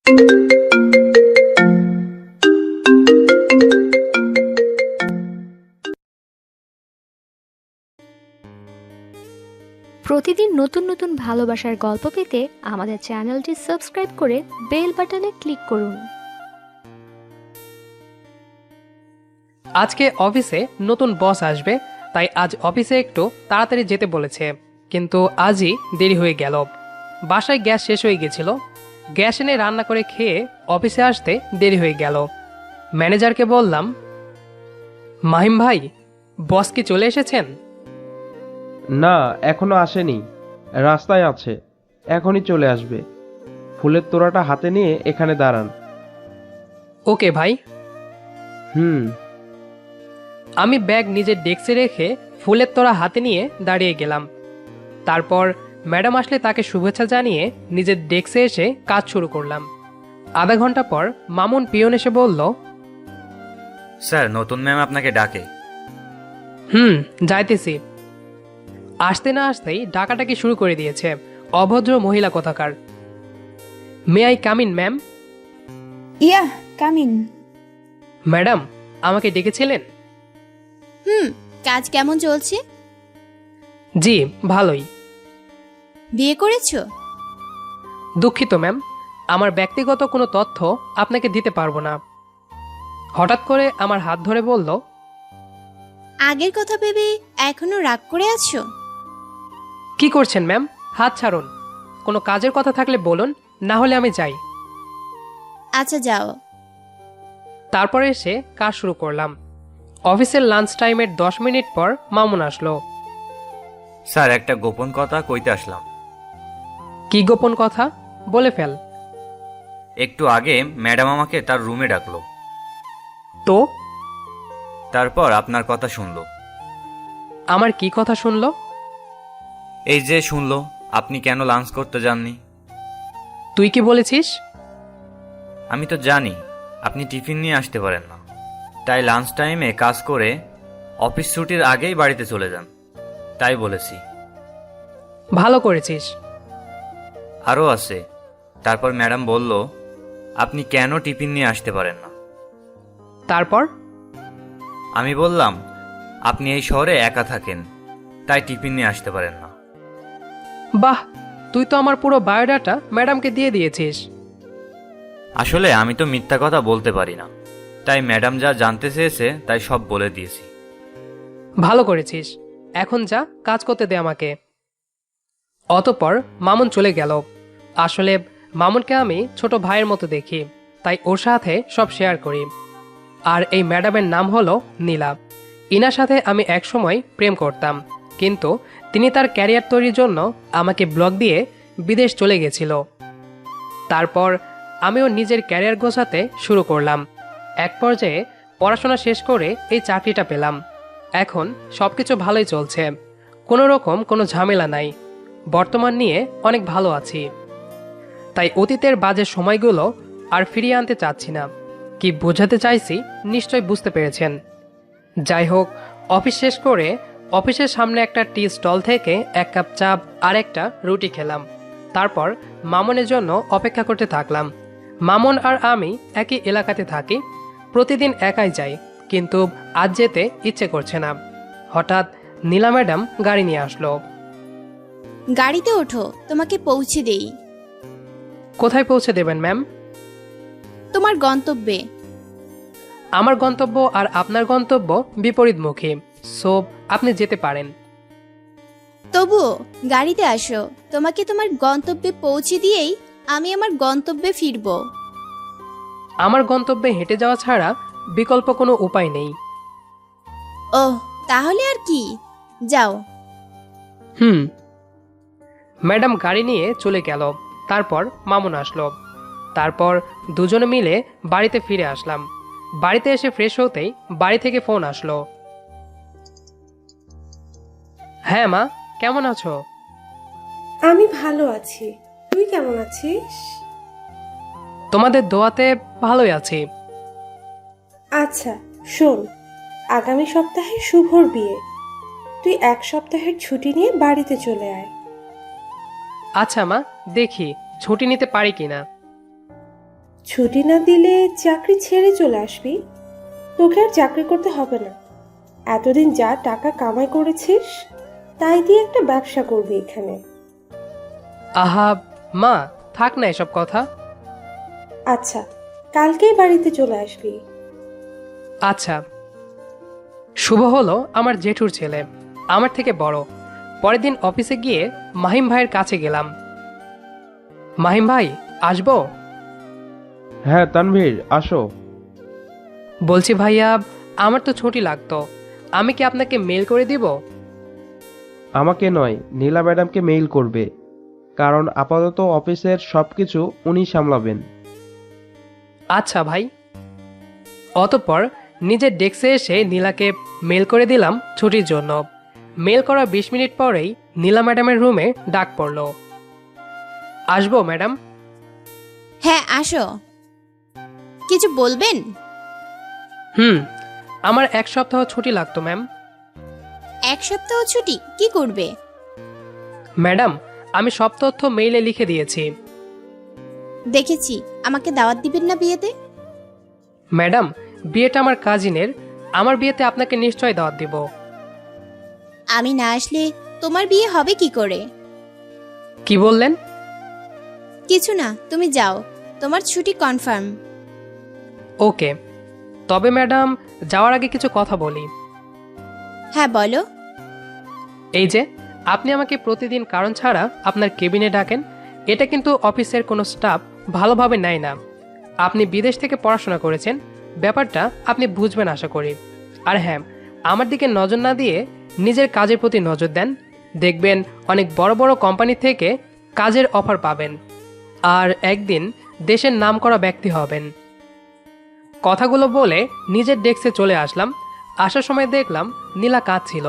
প্রতিদিন নতুন নতুন ভালোবাসার গল্প পেতে আমাদের চ্যানেলটি সাবস্ক্রাইব করে বেল বাটনে ক্লিক করুন। আজকে অফিসে নতুন বস আসবে, তাই আজ অফিসে একটু তাড়াতাড়ি যেতে বলেছে, কিন্তু আজই দেরি হয়ে গেল। বাসায় গ্যাস শেষ হয়ে গেছিল, গ্যাস এনে রান্না করে খেয়ে অফিসে আসতে দেরি হয়ে গেল। ম্যানেজারকে বললাম, মাহিম ভাই, বস কি চলে এসেছেন? না, এখনো আসেনি, রাস্তায় আছে, এখনই চলে আসবে। ফুলের তোড়াটা হাতে নিয়ে এখানে দাঁড়ান। ওকে ভাই। হুম। আমি ব্যাগ নিজের ডেস্কে রেখে ফুলের তোড়া হাতে নিয়ে দাঁড়িয়ে গেলাম। তারপর ম্যাডাম আসলে তাকে শুভেচ্ছা জানিয়ে নিজের ডেস্কে এসে কাজ শুরু করলাম। আধা ঘন্টা পর মামুন পিয়ন এসে বলল, স্যার, নতুন ম্যাম আপনাকে ডাকে। যাইতেছি। আসতে না আসতেই ডাকাটাকি শুরু করে দিয়েছে, অভদ্র মহিলা কোথাকার। May I come in ma'am? Yeah, come in. Madam, আমাকে ডেকেছিলেন? কাজ কেমন চলছে? জি, ভালোই। বিয়ে করেছো? দুঃখিত ম্যাম, আমার ব্যক্তিগত কোনো তথ্য আপনাকে দিতে পারবো না। হঠাৎ করে আমার হাত ধরে বলল, আগের কথা ভেবে এখনো রাগ করে আছো? কি করছেন ম্যাম? হাত ছাড়ুন। কোনো কাজের কথা থাকলে বলুন, না হলে আমি যাই। আচ্ছা, যাও। তারপরে এসে কাজ শুরু করলাম। অফিসের লাঞ্চ টাইমের 10 মিনিট পর মামুন আসলো। স্যার, একটা গোপন কথা কইতে আসলাম। কি গোপন কথা? বলে ফেল। একটু আগে ম্যাডাম আমাকে তার রুমে ডাকলো, তো তারপর আপনার কথা শুনলো। আমার কি কথা শুনলো? এই যে শুনলো আপনি কেন লাঞ্চ করতে যাননি। তুই কি বলেছিস? আমি তো জানি আপনি টিফিন নিয়ে আসতে পারেন না, তাই লাঞ্চ টাইমে কাজ করে অফিস ছুটির আগেই বাড়িতে চলে যান, তাই বলেছি। ভালো করেছিস। আরও আছে। তারপর ম্যাডাম বলল, আপনি কেন টিফিন নিয়ে আসতে পারেন না। তারপর আমি বললাম, আপনি এই শহরে একা থাকেন, তাই টিফিন নিয়ে আসতে পারেন না। বাহ, তুই তো আমার পুরো বায়োডাটা ম্যাডামকে দিয়ে দিয়েছিস। আসলে আমি তো মিথ্যা কথা বলতে পারি না, তাই ম্যাডাম যা জানতে চেয়েছে তাই সব বলে দিয়েছি। ভালো করেছিস। এখন যা, কাজ করতে দে আমাকে। অতঃপর মামুন চলে গেল। আসলে মামুনকে আমি ছোট ভাইয়ের মতো দেখি, তাই ওর সাথে সব শেয়ার করি। আর এই ম্যাডামের নাম হলো নীলা। ইনার সাথে আমি একসময় প্রেম করতাম, কিন্তু তিনি তার ক্যারিয়ার তৈরির জন্য আমাকে ব্লক দিয়ে বিদেশ চলে গেছিল। তারপর আমিও নিজের ক্যারিয়ার গোছাতে শুরু করলাম। এক পর্যায়ে পড়াশোনা শেষ করে এই চাকরিটা পেলাম। এখন সবকিছু ভালোই চলছে, কোনো রকম কোনো ঝামেলা নাই। বর্তমান নিয়ে অনেক ভালো আছি। তাই অতীতের বাজে সময়গুলো আর ফিরিয়ে আনতে চাচ্ছি না। কি বোঝাতে চাইছি নিশ্চয় বুঝতে পেরেছেন। যাই হোক, অফিস শেষ করে অফিসের সামনে একটা টি স্টল থেকে 1 কাপ চা আর একটা রুটি খেলাম। তারপর মামুনের জন্য অপেক্ষা করতে থাকলাম। মামুন আর আমি একই এলাকাতে থাকি, প্রতিদিন একাই যাই, কিন্তু আজ যেতে ইচ্ছে করছে না। হঠাৎ নীলা ম্যাডাম গাড়ি নিয়ে আসলো। গাড়িতে ওঠো, তোমাকে পৌঁছে দেই। কোথায় পৌঁছে দেবেন ম্যাম? তোমার গন্তব্যে। আমার গন্তব্য আর আপনার গন্তব্য বিপরীতমুখী, সো আপনি যেতে পারেন। তবুও গাড়িতে আসো, তোমাকে তোমার গন্তব্যে পৌঁছে দিয়েই আমি আমার গন্তব্যে ফিরব। আমার গন্তব্যে হেঁটে যাওয়া ছাড়া বিকল্প কোনো উপায় নেই। ওহ, তাহলে আর কি, যাও। ম্যাডাম গাড়ি নিয়ে চলে গেল। তারপর মামুন আসলো। তারপর দুজনে মিলে বাড়িতে ফিরে আসলাম। বাড়িতে এসে ফ্রেশ হতেই বাড়ি থেকে ফোন আসলো। হ্যাঁ মা, কেমন আছো? আমি ভালো আছি, তুই কেমন আছিস? তোমাদের দোয়াতে ভালোই আছি। আচ্ছা শোন, আগামী সপ্তাহে শুভর বিয়ে, তুই 1 সপ্তাহের ছুটি নিয়ে বাড়িতে চলে আয়। আচ্ছা মা, দেখি ছুটি নিতে পারি কিনা। ছুটি না দিলে চাকরি ছেড়ে চলে আসবি। তোকে আর চাকরি করতে হবে না। এতদিন যা টাকা কামাই করেছিস তাই দিয়ে একটা ব্যবসা করবি এখানে। আহা মা, থাক না এসব কথা। আচ্ছা, কালকেই বাড়িতে চলে আসবি। আচ্ছা। শুভ হলো আমার জেঠুর ছেলে, আমার থেকে বড়। পরের দিন অফিসে গিয়ে মাহিম ভাইয়ের কাছে গেলাম। মাহিম ভাই, আসবো? হ্যাঁ তানভীর, আসো। বলছি ভাইয়া, আমার তো ছুটি লাগতো, আমি কি আপনাকে মেল করে দিব? আমাকে নয়, নীলা ম্যাডামকে মেইল করবে, কারণ আপাতত অফিসের সবকিছু উনি সামলাবেন। আচ্ছা ভাই। অতঃপর নিজের ডেস্কে এসে নীলাকে মেল করে দিলাম ছুটির জন্য। মেল করা 20 মিনিট পরেই নীলা ম্যাডামের রুমে ডাক পড়ল। আসবো ম্যাডাম? হ্যাঁ আসো। কিছু বলবেন? আমার 1 সপ্তাহ ছুটি লাগতো ম্যাম। 1 সপ্তাহ ছুটি কি করবে? ম্যাডাম, আমি সব তথ্য মেইলে লিখে দিয়েছি। দেখেছি। আমাকে দাওয়াত দিবেন না বিয়েতে? ম্যাডাম, বিয়েটা আমার কাজিনের, আমার বিয়েতে আপনাকে নিশ্চয় দাওয়াত দিব। আমি না আসলে তোমার বিয়ে হবে কি করে? কি বললেন? কিছু না, তুমি যাও, তোমার ছুটি কনফার্ম। ওকে। তবে ম্যাডাম, যাওয়ার আগে কিছু কথা বলি। হ্যাঁ বলো। এই যে আপনি আমাকে প্রতিদিন কারণ ছাড়া আপনার কেবিনে ডাকেন, এটা কিন্তু অফিসের কোনো স্টাফ ভালোভাবে নেয় না। আপনি বিদেশ থেকে পড়াশোনা করেছেন, ব্যাপারটা আপনি বুঝবেন আশা করি। আর হ্যাঁ, আমার দিকে নজর না দিয়ে নিজের কাজের প্রতি নজর দেন, দেখবেন অনেক বড় বড় কোম্পানি থেকে কাজের অফার পাবেন, আর একদিন দেশের নামকরা ব্যক্তি হবেন। কথাগুলো বলে নিজের ডেস্কে চলে আসলাম। আসার সময় দেখলাম নীলা কাঁদছিল।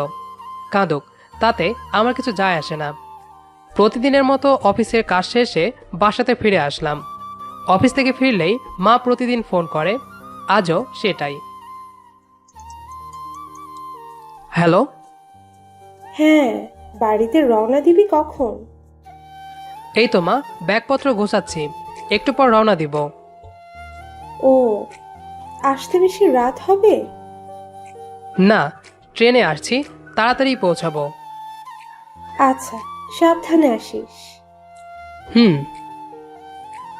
কাঁদুক, তাতে আমার কিছু যায় আসে না। প্রতিদিনের মতো অফিসের কাজ শেষে বাসাতে ফিরে আসলাম। অফিস থেকে ফিরলেই মা প্রতিদিন ফোন করে, আজও সেটাই। হ্যালো। হ্যাঁ, বাড়িতে রওনা দিবি কখন? এই তো মা, ব্যাগপত্র গোছাচ্ছি, একটু পর রওনা দিব। ও, আসতে বেশি রাত হবে? না, ট্রেনে আসছি, তাড়াতাড়ি পৌঁছাবো। আচ্ছা, সাবধানে আসিস।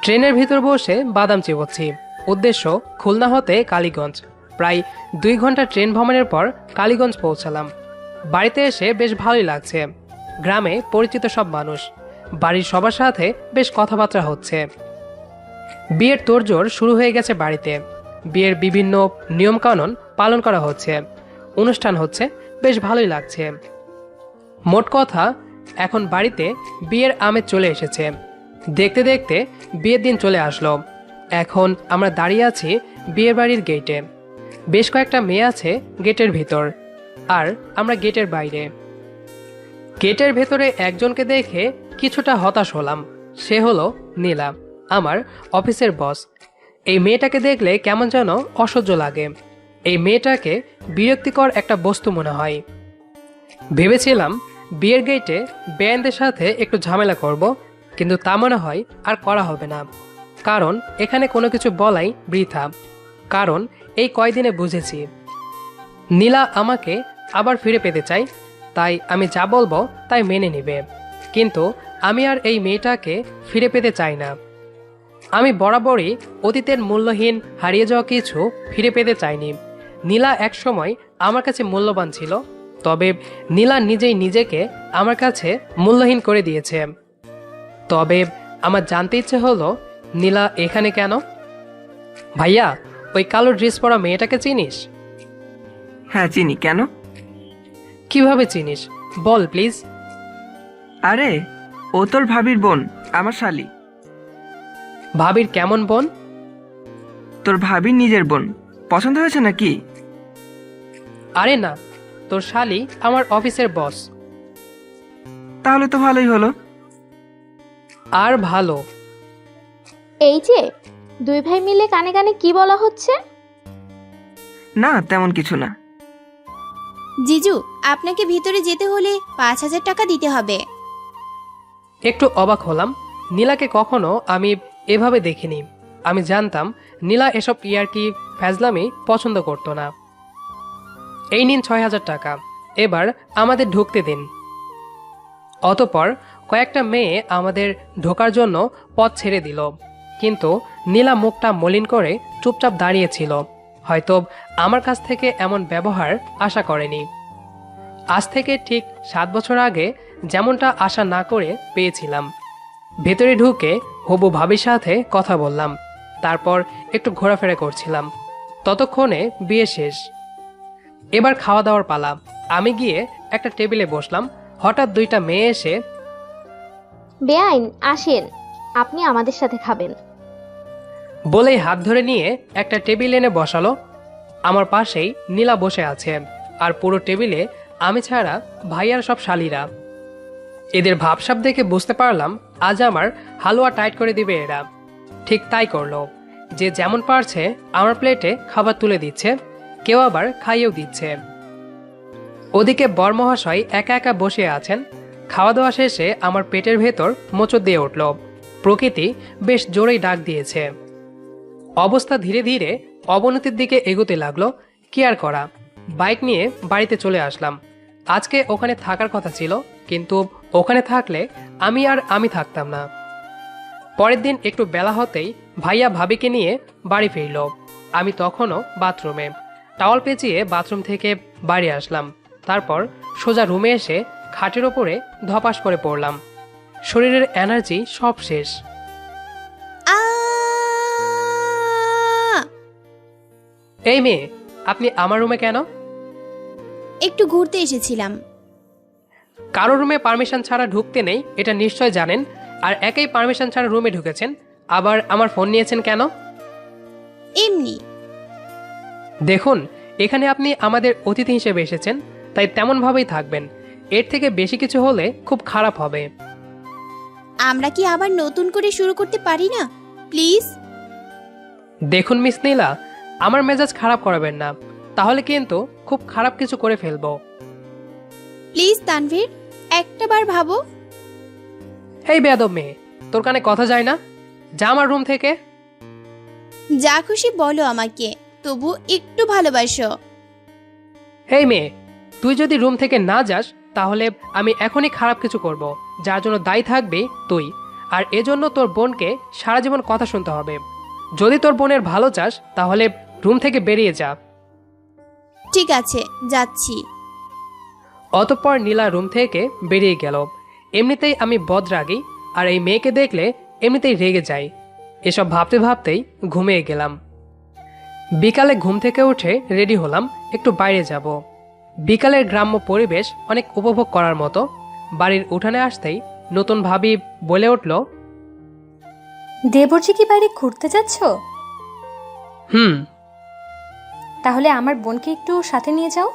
ট্রেনের ভিতর বসে বাদাম চিবোচ্ছি। উদ্দেশ্য খুলনা হতে কালীগঞ্জ। প্রায় 2 ঘন্টা ট্রেন ভ্রমণের পর কালীগঞ্জ পৌঁছালাম। বাড়িতে এসে বেশ ভালোই লাগছে। গ্রামে পরিচিত সব মানুষ, বাড়ির সবার সাথে বেশ কথাবার্তা হচ্ছে। বিয়ের তোড়জোড় শুরু হয়ে গেছে বাড়িতে। বিয়ের বিভিন্ন নিয়মকানুন পালন করা হচ্ছে, অনুষ্ঠান হচ্ছে, বেশ ভালোই লাগছে। মোট কথা, এখন বাড়িতে বিয়ের আমেজ চলে এসেছে। দেখতে দেখতে বিয়ের দিন চলে আসলো। এখন আমরা দাঁড়িয়ে আছি বিয়ের বাড়ির গেটে। বেশ কয়েকটা মেয়ে আছে গেটের ভিতর, আর আমরা গেটের বাইরে। গেটের ভেতরে একজনকে দেখে কিছুটা হতাশ হলাম। সে হলো নীলা, আমার অফিসের বস। এই মেয়েটাকে দেখলে কেমন যেন অসহ্য লাগে। এই মেয়েটাকে বিরক্তিকর একটা বস্তু মনে হয়। ভেবেছিলাম বিয়ের গেটে বেয়াইনদের সাথে একটু ঝামেলা করব, কিন্তু তা মনে হয় আর করা হবে না। কারণ এখানে কোনো কিছু বলাই বৃথা। কারণ এই কয়দিনে বুঝেছি নীলা আমাকে আবার ফিরে পেতে চাই, তাই আমি যা বলবো তাই মেনে নেবে। কিন্তু আমি আর এই মেয়েটাকে ফিরে পেতে চাই না। আমি বরাবরই অতীতের মূল্যহীন হারিয়ে যাওয়া কিছু ফিরে পেতে চাইনি। নীলা একসময় আমার কাছে মূল্যবান ছিল, তবে নীলা নিজেই নিজেকে আমার কাছে মূল্যহীন করে দিয়েছে। তবে আমার জানতে ইচ্ছে হলো, নীলা এখানে কেন? ভাইয়া, ওই কালো ড্রেস পরা মেয়েটাকে চিনিস? হ্যাঁ চিনি। কেন? কিভাবে চিনিস বল প্লিজ। আরে, ও তোর ভাবির বোন, আমার শালি। ভাবির কেমন বোন? তোর ভাবির নিজের বোন। পছন্দ হয়েছে নাকি? আরে না, তোর শালি আমার অফিসের বস। তাহলে তো ভালোই হলো। আর ভালো? এই যে 2 ভাই মিলে কানে কানে কি বলা হচ্ছে? না, তেমন কিছু না। জিজু, আপনাকে ভিতরে যেতে হলে 5,000 টাকা দিতে হবে। একটু অবাক হলাম, নীলাকে কখনো আমি এভাবে দেখিনি। আমি জানতাম নীলা এসব ইয়ার্কি ফ্যাজলামি পছন্দ করতো না। এই নিন ৬,০০০ টাকা, এবার আমাদের ঢুকতে দিন। অতপর কয়েকটা মেয়ে আমাদের ঢোকার জন্য পথ ছেড়ে দিল, কিন্তু নীলা মুখটা মলিন করে চুপচাপ দাঁড়িয়েছিল। হয়তো আমার কাছ থেকে এমন ব্যবহার আশা করেনি। আজ থেকে ঠিক ৭ বছর আগে যেমনটা আশা না করে পেয়েছিলাম। ভেতরে ঢুকে হবু ভাবির সাথে কথা বললাম, তারপর একটু ঘোরাফেরা করছিলাম। ততক্ষণে বিয়ে শেষ। এবার খাওয়া দাওয়ার পালা। আমি গিয়ে একটা টেবিলে বসলাম। হঠাৎ 2টা মেয়ে এসে বেআইন আসেন, আপনি আমাদের সাথে খাবেন। বলেই হাত ধরে নিয়ে একটা টেবিল এনে বসালো। আমার পাশেই নীলা বসে আছে, আর পুরো টেবিলে আমি ছাড়া ভাইয়ার সব শালিরা। এদের ভাবসাব দেখে বুঝতে পারলাম আজ আমার হালুয়া টাইট করে দিবে এরা। ঠিক তাই করলো। যে যেমন পারছে আমার প্লেটে খাবার তুলে দিচ্ছে, কেউ আবার খাইয়েও দিচ্ছে। ওদিকে বরমহাশয় একা একা বসে আছেন। খাওয়া দাওয়া শেষে আমার পেটের ভেতর মোচড় দিয়ে উঠল। প্রকৃতি বেশ জোরেই ডাক দিয়েছে। অবস্থা ধীরে ধীরে অবনতির দিকে এগোতে লাগলো। কি আর করা, বাইক নিয়ে বাড়িতে চলে আসলাম। আজকে ওখানে থাকার কথা ছিল, কিন্তু ওখানে থাকলে আমি থাকতাম না। পরের দিন একটু বেলা হতেই ভাইয়া ভাবিকে নিয়ে বাড়ি ফিরল। আমি তখনও বাথরুমে টাওয়াল পেঁচিয়ে বাথরুম থেকে বাড়ি আসলাম। তারপর সোজা রুমে এসে খাটের ওপরে ধপাস করে পড়লাম। শরীরের এনার্জি সব শেষ। আ এই মেয়ে, আপনি আমার রুমে কেন? একটু ঘুরতে এসেছিলাম। কারো রুমে পারমিশন ছাড়া ঢুকতে নেই, এটা নিশ্চয় জানেন। আর একই পারমিশন ছাড়া রুমে ঢুকেছেন, আবার আমার ফোন নিয়েছেন কেন? এমনি। দেখুন, এখানে আপনি আমাদের অতিথি হিসেবে এসেছেন, তাই তেমনভাবেই থাকবেন। এর থেকে বেশি কিছু হলে খুব খারাপ হবে। আমরা কি আবার নতুন করে শুরু করতে পারি না প্লিজ? দেখুন মিস নীলা, আমার মেজাজ খারাপ করাবেন না, তাহলে কিন্তু খুব খারাপ কিছু করে ফেলবো। প্লিজ তানভীর, একটা বার ভাবো। এই বেয়াদব মেয়ে, তোর কানে কথা যায় না? যা আমার রুম থেকে। যা খুশি বলো আমাকে, তবু একটু ভালোবাসো। এই মেয়ে, তুই যদি রুম থেকে না যাস তাহলে আমি এখনই খারাপ কিছু করব, যার জন্য দায়ী থাকবি তুই। আর এজন্য তোর বোনকে সারা জীবন কথা শুনতে হবে। যদি তোর বোনের ভালো চাস তাহলে রুম থেকে বেরিয়ে যা। ঠিক আছে, যাচ্ছি। অতঃপর নীলা রুম থেকে বেরিয়ে গেল। এমনিতেই আমি বদরাগী, আর এই মেয়েকে দেখলে এমনিতেই রেগে যাই। এসব ভাবতে ভাবতেই ঘুমিয়ে গেলাম। বিকালে ঘুম থেকে উঠে রেডি হলাম, একটু বাইরে যাব। বিকালের গ্রাম্য পরিবেশ অনেক উপভোগ করার মতো। বাড়ির উঠানে আসতেই নতুন ভাবি বলে উঠল, দেবরজি কি বাইরে ঘুরতে যাচ্ছ? হুম। তাহলে আমার বোনকে একটু সাথে নিয়ে যাও।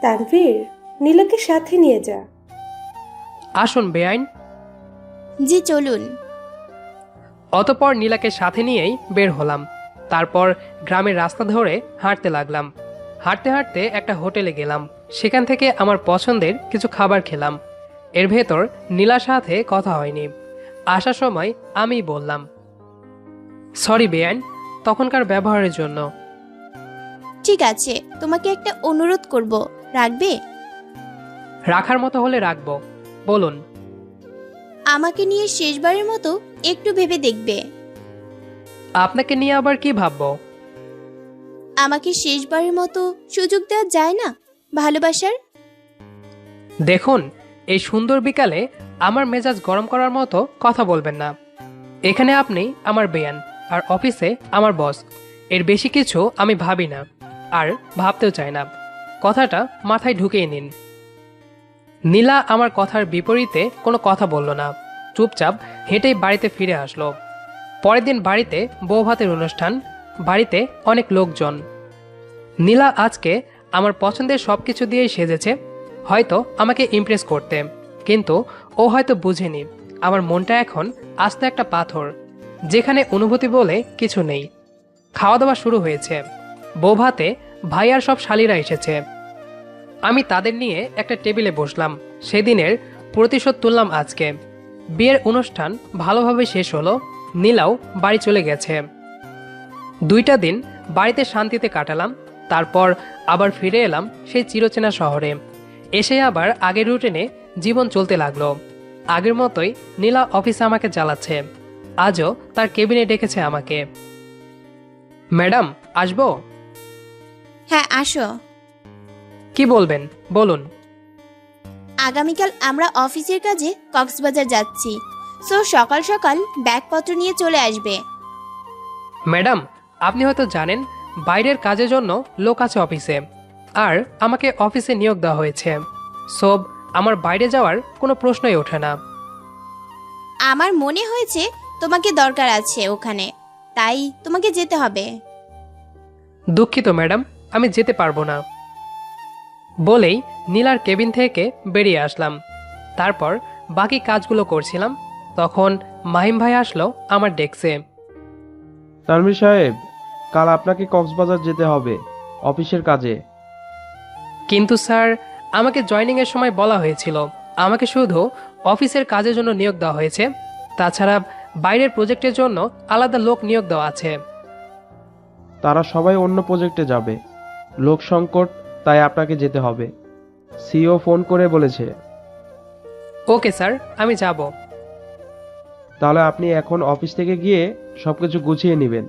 তানভীর, নীলাকে সাথে নিয়ে যা। আসুন বেআইন। জি চলুন। অতঃপর নীলাকে সাথে নিয়েই বের হলাম। তারপর গ্রামের রাস্তা ধরে হাঁটতে লাগলাম। হাঁটতে হাঁটতে একটা হোটেলে গেলাম। সেখান থেকে আমার পছন্দের কিছু খাবার খেলাম। এর ভেতর নীলার সাথে কথা হয়নি। আসার সময় আমিই বললাম, সরি বেআইন, তখনকার ব্যবহারের জন্য। ঠিক আছে, তোমাকে একটা অনুরোধ করব, রাখবে? রাখার মতো হলে রাখবো, বলুন। আমাকে নিয়ে শেষবারের মতো একটু ভেবে দেখবে। আপনাকে নিয়ে আবার কি ভাববো? আমাকে শেষবারের মতো সুযোগ দেওয়া যায় না ভালোবাসার? দেখুন, এই সুন্দর বিকালে আমার মেজাজ গরম করার মতো কথা বলবেন না। এখানে আপনি আমার বেয়ান, আর অফিসে আমার বস। এর বেশি কিছু আমি ভাবি না, আর ভাবতেও চাই না। কথাটা মাথায় ঢুকিয়ে নিন। নীলা আমার কথার বিপরীতে কোনো কথা বলল না, চুপচাপ হেঁটেই বাড়িতে ফিরে আসলো। পরের দিন বাড়িতে বৌভাতের অনুষ্ঠান, বাড়িতে অনেক লোকজন। নীলা আজকে আমার পছন্দের সব কিছু দিয়েই সেজেছে, হয়তো আমাকে ইমপ্রেস করতে। কিন্তু ও হয়তো বুঝেনি আমার মনটা এখন আস্তে একটা পাথর, যেখানে অনুভূতি বলে কিছু নেই। খাওয়া দাওয়া শুরু হয়েছে। বৌভাতে ভাইয়ার সব শালিরা এসেছে। আমি তাদের নিয়ে একটা টেবিলে বসলাম। সেদিনের প্রতিশোধ তুললাম আজকে। বিয়ের অনুষ্ঠান ভালোভাবে শেষ হলো। নীলাও বাড়ি চলে গেছে। 2টা দিন বাড়িতে শান্তিতে কাটালাম, তারপর আবার ফিরে এলাম সেই চিরচেনা শহরে। এসে আবার আগের রুটিনে জীবন চলতে লাগলো। আগের মতোই নীলা অফিসে আমাকে জ্বালাচ্ছে। আজও তার কেবিনে ডেকেছে আমাকে। ম্যাডাম, আসবো? হ্যাঁ, আসো। কি বলবেন বলুন। আগামীকাল আমরা অফিসের কাজে কক্সবাজার যাচ্ছি, সো সকাল সকাল ব্যাগপত্র নিয়ে চলে আসবে। ম্যাডাম, আপনি হয়তো জানেন বাইরের কাজের জন্য লোক আছে অফিসে, আর আমাকে অফিসে নিয়োগ দেওয়া হয়েছে। সব আমার বাইরে যাওয়ার কোনো প্রশ্নই ওঠে না। আমার মনে হয়েছে তোমাকে দরকার আছে ওখানে, তাই তোমাকে যেতে হবে। দুঃখিত ম্যাডাম, আমি যেতে পারবো না। বলেই নীলার কেবিন থেকে বেরিয়ে আসলাম। তারপর বাকি কাজগুলো করছিলাম, তখন মাহিম ভাই আসলো আমার ডেস্কে। তানভীর সাহেব, কাল আপনাকে কক্সবাজার যেতে হবে অফিসের কাজে। কিন্তু স্যার, আমাকে জয়েনিংয়ের সময় বলা হয়েছিল আমাকে শুধু অফিসের কাজের জন্য নিয়োগ দেওয়া হয়েছে, তাছাড়া বাইরের প্রজেক্টের জন্য আলাদা লোক নিয়োগ দেওয়া আছে। তারা সবাই অন্য প্রজেক্টে যাবে, লোক সংকট, তাই আপনাকে যেতে হবে। সিও ফোন করে বলেছে। ওকে স্যার, আমি যাব। তাহলে আপনি এখন অফিস থেকে গিয়ে সবকিছু গুছিয়ে নেবেন,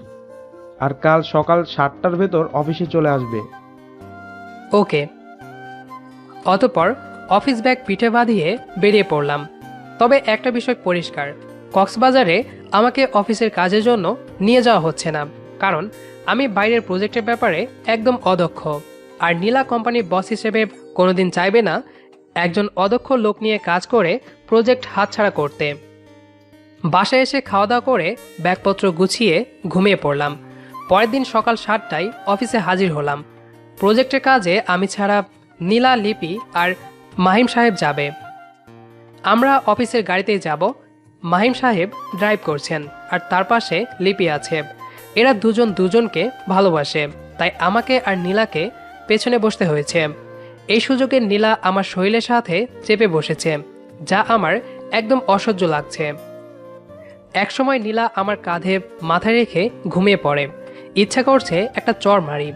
আর কাল সকাল 7টার ভেতর অফিসে চলে আসবে। ওকে। অতঃপর অফিস ব্যাগ পিঠে বাঁধিয়ে বেরিয়ে পড়লাম। তবে একটা বিষয় পরিষ্কার, কক্সবাজারে আমাকে অফিসের কাজের জন্য নিয়ে যাওয়া হচ্ছে না, কারণ আমি বাইরের প্রজেক্টের ব্যাপারে একদম অদক্ষ। আর নীলা কোম্পানির বস হিসেবে কোনোদিন চাইবে না একজন অদক্ষ লোক নিয়ে কাজ করে প্রজেক্ট হাতছাড়া করতে। বাসায় এসে খাওয়া দাওয়া করে ব্যাগপত্র গুছিয়ে ঘুমিয়ে পড়লাম। পরের দিন সকাল 7টায় অফিসে হাজির হলাম। প্রজেক্টের কাজে আমি ছাড়া নীলা, লিপি আর মাহিম সাহেব যাবে। আমরা অফিসের গাড়িতেই যাব। মাহিম সাহেব ড্রাইভ করছেন, আর তার পাশে লিপি আছে। এরা দুজন দুজনকে ভালোবাসে, তাই আমাকে আর নীলাকে পেছনে বসতে হয়েছে। এই সুযোগে নীলা আমার শরীরের সাথে চেপে বসেছে, যা আমার একদম অসহ্য লাগছে। একসময় নীলা আমার কাঁধে মাথা রেখে ঘুমিয়ে পড়ে। ইচ্ছা করছে একটা চড় মারি।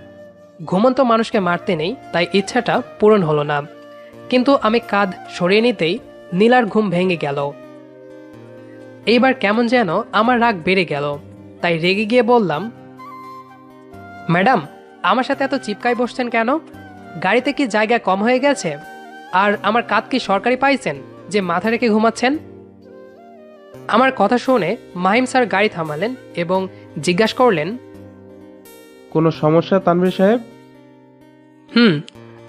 ঘুমন্ত মানুষকে মারতে নেই, তাই ইচ্ছাটা পূরণ হলো না। কিন্তু আমি কাঁধ সরিয়ে নিতেই নীলার ঘুম ভেঙে গেল। এইবার কেমন যেন আমার রাগ বেড়ে গেল, তাই রেগে গিয়ে বললাম, ম্যাডাম, আমার সাথে এত চিপকায় বসছেন কেন? গাড়িতে কি জায়গা কম হয়ে গেছে? আর আমার কাঁধ কি সরকারি পাইছেন যে মাথা রেখে ঘুমাচ্ছেন? আমার কথা শুনে মাহিম স্যার গাড়ি থামালেন এবং জিজ্ঞাসা করলেন, কোনো সমস্যা তানভীর সাহেব?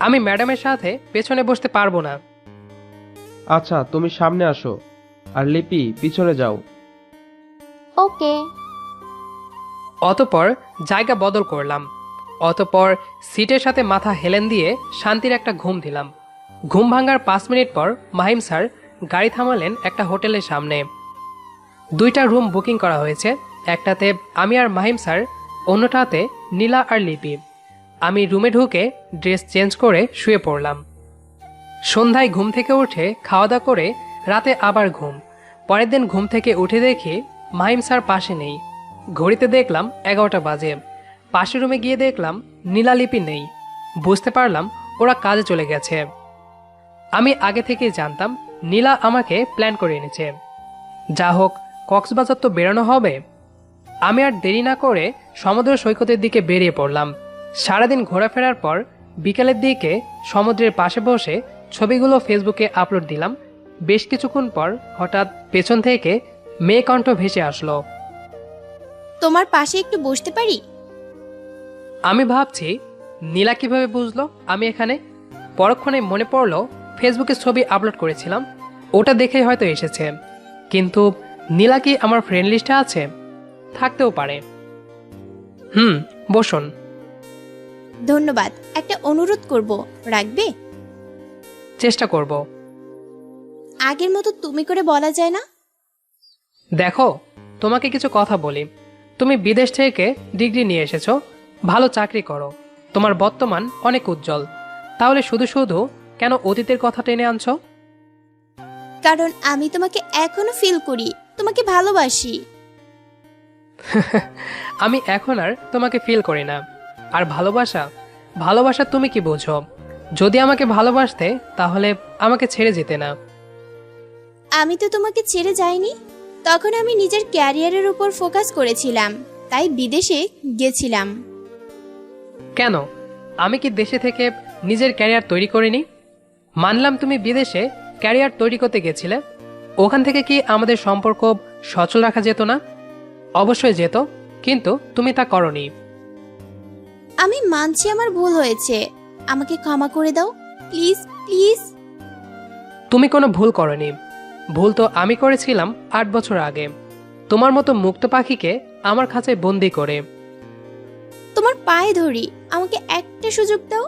আমি ম্যাডামের সাথে পেছনে বসতে পারবো না। আচ্ছা, তুমি সামনে আসো, আর লিপি পিছনে যাও। ওকে। অতঃপর জায়গা বদল করলাম। অতঃপর সিটের সাথে মাথা হেলেন দিয়ে শান্তির একটা ঘুম দিলাম। ঘুম ভাঙার 5 মিনিট পর মাহিম স্যার গাড়ি থামালেন একটা হোটেলের সামনে। 2টা রুম বুকিং করা হয়েছে, একটাতে আমি আর মাহিম স্যার, অন্যটাতে নীলা আর লিপি। আমি রুমে ঢুকে ড্রেস চেঞ্জ করে শুয়ে পড়লাম। সন্ধ্যায় ঘুম থেকে উঠে খাওয়া দাওয়া করে রাতে আবার ঘুম। পরের দিন ঘুম থেকে উঠে দেখি মাহিম স্যার পাশে নেই। ঘড়িতে দেখলাম 11টা বাজে। পাশের রুমে গিয়ে দেখলাম নীলা, লিপি নেই। বুঝতে পারলাম ওরা কাজে চলে গেছে। আমি আগে থেকেই জানতাম নীলা আমাকে প্ল্যান করে এনেছে। যা হোক, কক্সবাজার তো বেরোনো হবে। আমি আর দেরি না করে সমুদ্র সৈকতের দিকে বেরিয়ে পড়লাম। সারাদিন ঘোরাফেরার পর বিকেলের দিকে সমুদ্রের পাশে বসে ছবিগুলো ফেসবুকে আপলোড দিলাম। বেশ কিছুক্ষণ পর হঠাৎ পেছন থেকে মেয়ে কণ্ঠ ভেসে আসলো। তোমার পাশে একটু বসতে পারি? আমি ভাবছি নীলা কিভাবে বুঝলো আমি এখানে। পরক্ষণে মনে পড়লো ফেসবুকে ছবি আপলোড করেছিলাম, ওটা দেখেই হয়তো এসেছে। কিন্তু নীলা কি আমার ফ্রেন্ড লিস্টে আছে? থাকতেও পারে। বসুন। ধন্যবাদ। একটা অনুরোধ করব, রাখবে? চেষ্টা করব। আগের মতো তুমি করে বলা যায় না? দেখো, তোমাকে কিছু কথা বলি। তুমি বিদেশ থেকে ডিগ্রি নিয়ে এসেছো, ভালো চাকরি করো, তোমার বর্তমান অনেক উজ্জ্বল। তাহলে শুধু শুধু কেন অতীতের কথা টেনে আনছো? কারণ আমি তোমাকে এখনো ফিল করি, তোমাকে ভালোবাসি। আমি এখন আর তোমাকে ফিল করি না। আর ভালোবাসা, ভালোবাসা তুমি কি বোঝো? যদি আমাকে ভালোবাসতে তাহলে আমাকে ছেড়ে যেতে না। আমি তো তোমাকে ছেড়ে যাইনি। তখন আমি নিজের ক্যারিয়ারের উপর ফোকাস করেছিলাম, তাই বিদেশে গেছিলাম। কেন? আমি কি দেশে থেকে নিজের ক্যারিয়ার তৈরি করিনি? মানলাম তুমি বিদেশে ক্যারিয়ার তৈরি করতে গেছিলে, ওখান থেকে কি আমাদের সম্পর্ক সচল রাখা যেত না? অবশ্যই যেত, কিন্তু তুমি তা করনি। আমি মানছি আমার ভুল হয়েছে, আমাকে ক্ষমা করে দাও প্লিজ প্লিজ। তুমি কোনো ভুল করনি। ভুল তো আমি করেছিলাম 8 বছর আগে, তোমার মতো মুক্ত পাখিকে আমার খাঁচায় বন্দি করে। তোমার পায়ে ধরি, আমাকে একটা সুযোগ দাও।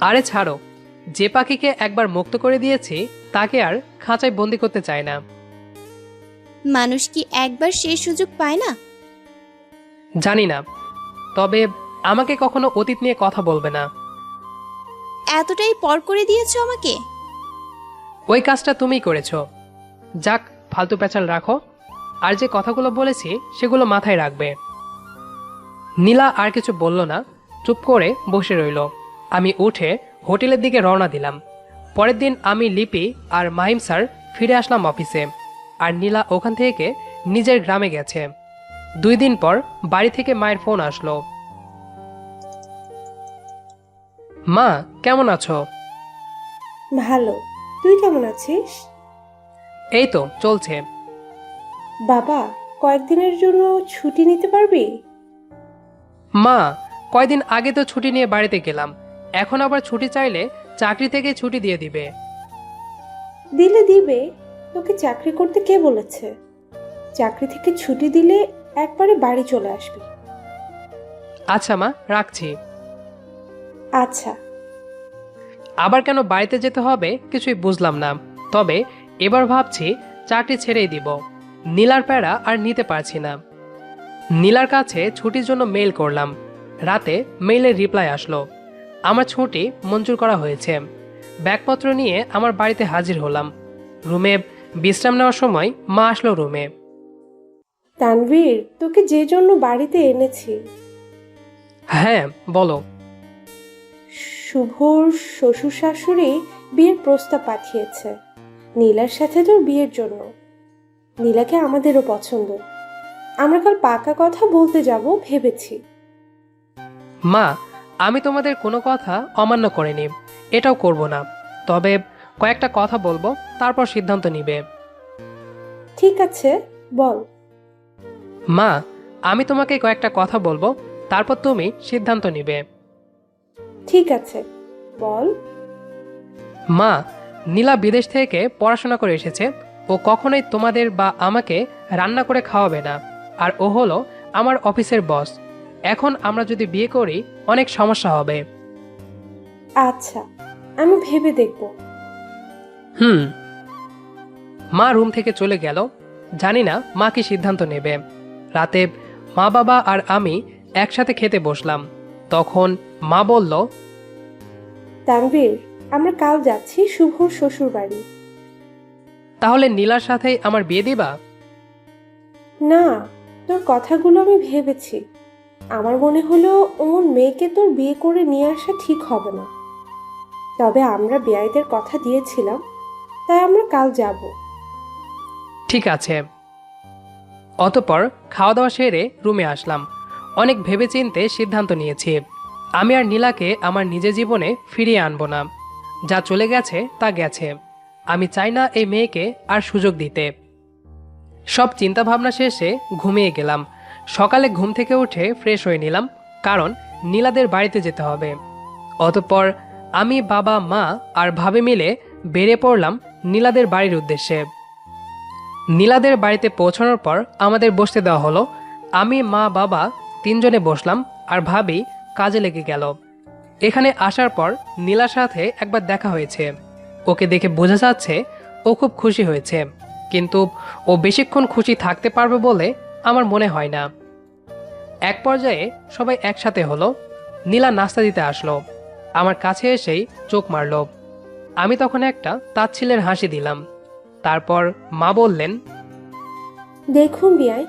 আরে ছাড়ো, যে পাখিকে একবার মুক্ত করে দিয়েছি তাকে আর খাঁচায় বন্দি করতে চায় না। মানুষ কি একবার সেই সুযোগ পায় না? জানি না, তবে আমাকে কখনো অতীত নিয়ে কথা বলবে না। এতটাই পর করে দিয়েছো আমাকে। ওই কাজটা তুমিই করেছো। যাক, ফালতু পেঁচাল রাখো, আর যে কথাগুলো বলেছি সেগুলো মাথায় রাখবে। নীলা আর কিছু বলল না, চুপ করে বসে রইল। আমি উঠে হোটেলের দিকে রওনা দিলাম। পরের দিন আমি, লিপি আর মাহিম স্যার ফিরে আসলাম অফিসে, আর নীলা ওখান থেকে নিজের গ্রামে গেছে। 2 দিন পর বাড়ি থেকে মায়ের ফোন আসলো। মা, কেমন আছো? ভালো। তুই কেমন আছিস? এই তো চলছে। বাবা, কয়েকদিনের জন্য ছুটি নিতে পারবি? মা, কয়দিন আগে তো ছুটি নিয়ে বাড়িতে গেলাম, এখন আবার ছুটি চাইলে চাকরি থেকে ছুটি দিয়ে দিবে। দিলে দিবে, তোকে চাকরি করতে কে বলেছে? চাকরি থেকে ছুটি দিলে একবারে বাড়ি চলে আসবি। আচ্ছা মা, রাখছি। আচ্ছা। আবার কেন বাড়িতে যেতে হবে কিছুই বুঝলাম না, তবে এবার ভাবছি চাকরি ছেড়েই দিব। নীলার প্যারা আর নিতে পারছি না। নীলার কাছে ছুটির জন্য মেইল করলাম। রাতে মেইলের রিপ্লাই আসলো, আমার ছুটি মঞ্জুর করা হয়েছে। ব্যাগপত্র নিয়ে আমার বাড়িতে হাজির হলাম। রুমে বিশ্রাম নেওয়ার সময় মা আসলো রুমে। তানভীর, তোকে যে জন্য বাড়িতে এনেছি। হ্যাঁ বলো। শুভর শ্বশুর শাশুড়ি বিয়ের প্রস্তাব পাঠিয়েছে নীলার সাথে তোর বিয়ের জন্য। নীলাকে আমাদেরও পছন্দ। আমরা কাল পাকা কথা বলতে যাব ভেবেছি। মা, আমি তোমাদের কোনো কথা অমান্য করিনি, এটাও করব না। তবে কয়েকটা কথা বলবো, তারপর সিদ্ধান্ত নিবে। ঠিক আছে, বল। মা, আমি তোমাকে কয়েকটা কথা বলবো, তারপর তুমি সিদ্ধান্ত নিবে। ঠিক আছে, বল। মা, নীলা বিদেশ থেকে পড়াশোনা করে এসেছে। ও কখনোই তোমাদের বা আমাকে রান্না করে খাওয়াবে না। আর ও হলো আমার অফিসের বস। এখন আমরা যদি বিয়ে করি অনেক সমস্যা হবে। আচ্ছা, আমি ভেবে দেখব। মা রুম থেকে চলে গেল। জানি না মা কি সিদ্ধান্ত নেবে। রাতে মা, বাবা আর আমি একসাথে খেতে বসলাম। তখন মা বলল, তানভীর, আমরা কাল যাচ্ছি শুভর শ্বশুর বাড়ি। তাহলে নীলার সাথেই আমার বিয়ে দিবা? না, তোর কথাগুলো আমি ভেবেছি। আমার মনে হলো ওর মেয়েকে তোর বিয়ে করে নিয়ে আসা ঠিক হবে না। তবে আমরা বিয়েদের কথা দিয়েছিলাম, তাই আমরা কাল যাব। ঠিক আছে। অতঃপর খাওয়া দাওয়া সেরে রুমে আসলাম। অনেক ভেবেচিন্তে সিদ্ধান্ত নিয়েছি, আমি আর নীলাকে আমার নিজের জীবনে ফিরিয়ে আনবো না। যা চলে গেছে তা গেছে। আমি চাই না এই মেয়েকে আর সুযোগ দিতে। সব চিন্তা ভাবনা শেষে ঘুমিয়ে গেলাম। সকালে ঘুম থেকে উঠে ফ্রেশ হয়ে নিলাম, কারণ নীলাদের বাড়িতে যেতে হবে। অতঃপর আমি, বাবা, মা আর ভাবি মিলে বেরিয়ে পড়লাম নীলাদের বাড়ির উদ্দেশ্যে। নীলাদের বাড়িতে পৌঁছানোর পর আমাদের বসতে দেওয়া হলো। আমি, মা, বাবা 3 জনে বসলাম, আর ভাবি কাজে লেগে গেল। এখানে আসার পর নীলার সাথে একবার দেখা হয়েছে। ওকে দেখে বোঝা যাচ্ছে ও খুব খুশি হয়েছে, কিন্তু ও বেশিক্ষণ খুশি থাকতে পারবে বলে আমার মনে হয় না। এক পর্যায়ে সবাই একসাথে হলো। নীলা নাস্তা দিতে আসলো, আমার কাছে এসেই চোখ মারল। আমি তখন একটা তাচ্ছিল্যের হাসি দিলাম। তারপর মা বললেন, দেখুন বিয়াই,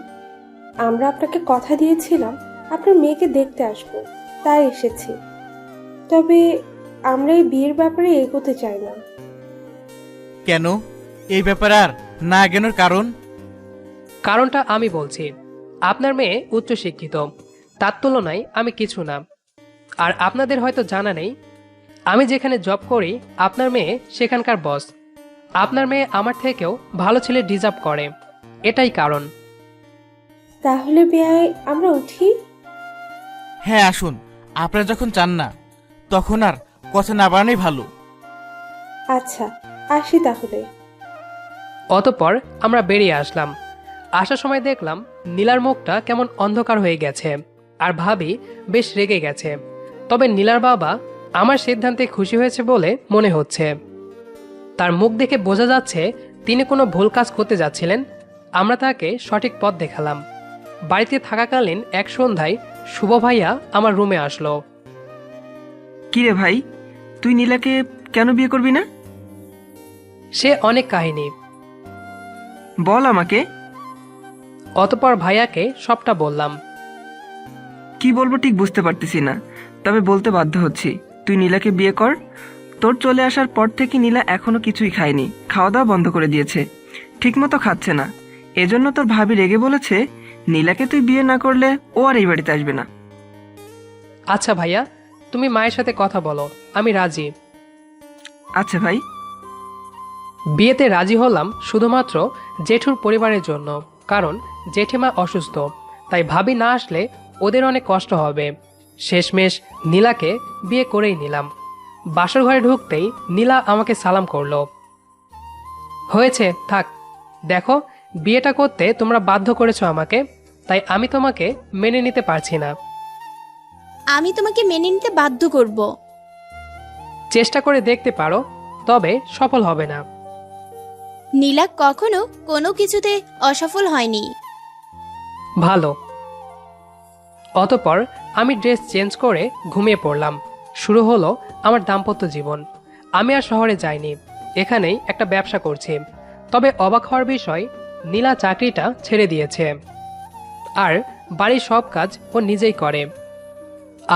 আমরা আপনাকে কথা দিয়েছিলাম আপনার মেয়েকে দেখতে আসবো, তাই এসেছি। তবে আমরা এই বিয়ের ব্যাপারে এগোতে চাই না। কেন? এই ব্যাপারে আর না এগোনোর কারণ? কারণটা আমি বলছি। আপনার মেয়ে উচ্চশিক্ষিত, তার তুলনায় আমি কিছু না। আর আপনাদের হয়তো জানা নেই, আমি যেখানে জব করি আপনার মেয়ে সেখানকার বস। আপনার মেয়ে আমার থেকেও ভালো ছেলে ডিজার্ভ করে, এটাই কারণ। তাহলে বেয়াই আমরা উঠি? হ্যাঁ আসুন, আপনারা যখন চান না তখন আর কথা না বাড়ানোই ভালো। আচ্ছা, আসি তাহলে। অতঃপর আমরা বেরিয়ে আসলাম। আসার সময় দেখলাম নীলার মুখটা কেমন অন্ধকার হয়ে গেছে, আর ভাবি বেশ রেগে গেছে। তবে নীলার বাবা আমার সিদ্ধান্তে খুশি হয়েছে বলে মনে হচ্ছে। তার মুখ দেখে বোঝা যাচ্ছে তিনি কোনো ভুল কাজ করতে যাচ্ছিলেন। আমরা তাকে সঠিক পথ দেখালাম। বাড়িতে থাকাকালীন এক সন্ধ্যায় শুভ ভাইয়া আমার রুমে আসলো। কিরে ভাই, তুই নীলাকে কেন বিয়ে করবি না? সে অনেক কাহিনী। বল আমাকে। অতঃপর ভাইয়াকে সবটা বললাম। কি বলবো ঠিক বুঝতে পারতেছি না, তবে বলতে বাধ্য হচ্ছি। তুই নীলাকে বিয়ে কর। তোর চলে আসার পর থেকে নীলা এখনো কিছুই খায়নি, খাওয়া দাওয়া বন্ধ করে দিয়েছে, ঠিকমতো খাচ্ছে না। এজন্য তোর ভাবি রেগে বলেছে নীলাকে তুই বিয়ে না করলে ও আর এই বাড়িতে আসবে না। আচ্ছা ভাইয়া, তুমি মায়ের সাথে কথা বলো, আমি রাজি। আচ্ছা ভাই। বিয়েতে রাজি হলাম শুধুমাত্র জেঠুর পরিবারের জন্য, কারণ জেঠিমা অসুস্থ, তাই ভাবি না আসলে ওদের অনেক কষ্ট হবে। শেষমেশ নীলাকে বিয়ে করেই নিলাম। বাসর ঘরে ঢুকতেই নীলা আমাকে সালাম করলো। হয়েছে, থাক। দেখো, বিয়েটা করতে তোমরা বাধ্য করেছো আমাকে, তাই আমি তোমাকে মেনে নিতে পারছি না। আমি তোমাকে মেনে নিতে বাধ্য করব। চেষ্টা করে দেখতে পারো, তবে সফল হবে না। নীলা কখনো কোনো কিছুতে অসফল হয়নি। ভালো। অতঃপর আমি ড্রেস চেঞ্জ করে ঘুমিয়ে পড়লাম। শুরু হলো আমার দাম্পত্য জীবন। আমি আর শহরে যাইনি, এখানেই একটা ব্যবসা করছি। তবে অবাক হওয়ার বিষয়, নীলা চাকরিটা ছেড়ে দিয়েছে আর বাড়ির সব কাজ ও নিজেই করে,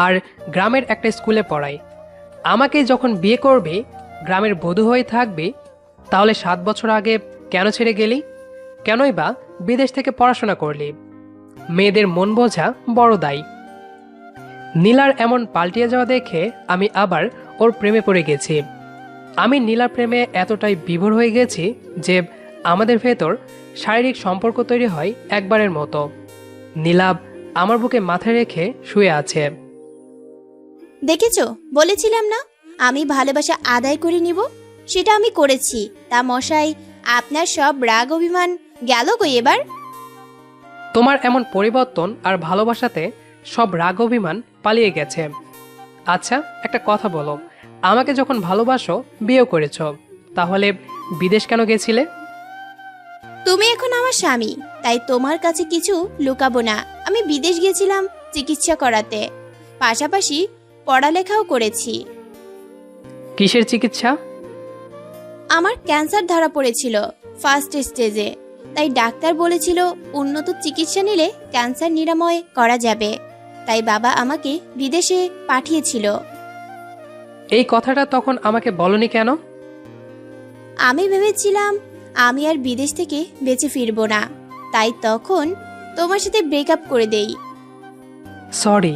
আর গ্রামের একটা স্কুলে পড়ায়। আমাকে যখন বিয়ে করবি, গ্রামের বধূ হয়ে থাকবি, তাহলে 7 বছর আগে কেন ছেড়ে গেলি? কেনই বা বিদেশ থেকে পড়াশোনা করলি? মেয়েদের মন বোঝা বড় দায়। নীলার এমন পাল্টিয়ে যাওয়া দেখে আমি আবার ওর প্রেমে পড়ে গেছি। আমি নীলার প্রেমে এতটাই বিভোর হয়ে গেছি যে আমাদের ভেতর শারীরিক সম্পর্ক তৈরি হয় একবারের মতো। নীলা আমার বুকে মাথা রেখে শুয়ে আছে। দেখেছো, বলেছিলাম না আমি ভালোবাসা আদায় করে নিব। সেটা আমি করেছি। তা মশাই, আপনার সব রাগ অভিমান গেল কই এবার? তোমার এমন পরিবর্তন আর ভালোবাসাতে সব রাগ অভিমান পালিয়ে গেছে। আচ্ছা, একটা কথা বলো, আমাকে যখন ভালোবাসো, বিয়েও করেছো, তাহলে বিদেশ কেন গেছিলে? তুমি এখন আমার স্বামী, তাই তোমার কাছে কিছু লুকাবো না। আমি বিদেশ গেছিলাম চিকিৎসা করাতে, পাশাপাশি পড়ালেখাও করেছি। কিসের চিকিৎসা? আমার ক্যান্সার ধরা পড়েছিল ফার্স্ট স্টেজে, তাই ডাক্তার বলেছিল উন্নত চিকিৎসা নিলে ক্যান্সার নিরাময় করা যাবে। তাই বাবা আমাকে বিদেশে পাঠিয়েছিল। এই কথাটা তখন আমাকে বলনি কেন? আমি ভেবেছিলাম আমি আর বিদেশ থেকে বেঁচে ফিরবো না, তাই তখন তোমার সাথে ব্রেকআপ করে দেই। সরি।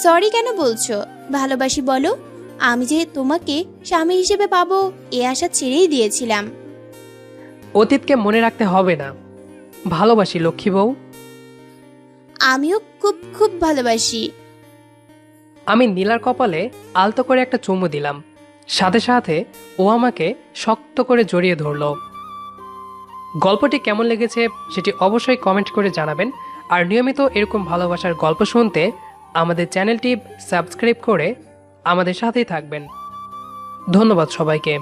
সরি কেন বলছো? ভালোবাসি বলো। আমি যে তোমাকে স্বামী হিসেবে পাবো এ আশা ছেড়েই দিয়েছিলাম। অতীতকে মনে রাখতে হবে না। ভালোবাসি লক্ষ্মী বউ। আমিও খুব খুব ভালোবাসি। আমি নীলার কপালে আলতো করে একটা চুমু দিলাম। সাথে সাথে ও আমাকে শক্ত করে জড়িয়ে ধরল। গল্পটি কেমন লেগেছে সেটি অবশ্যই কমেন্ট করে জানাবেন। আর নিয়মিত এরকম ভালোবাসার গল্প শুনতে আমাদের চ্যানেলটি সাবস্ক্রাইব করে আমাদের সাথেই থাকবেন। ধন্যবাদ সবাইকে।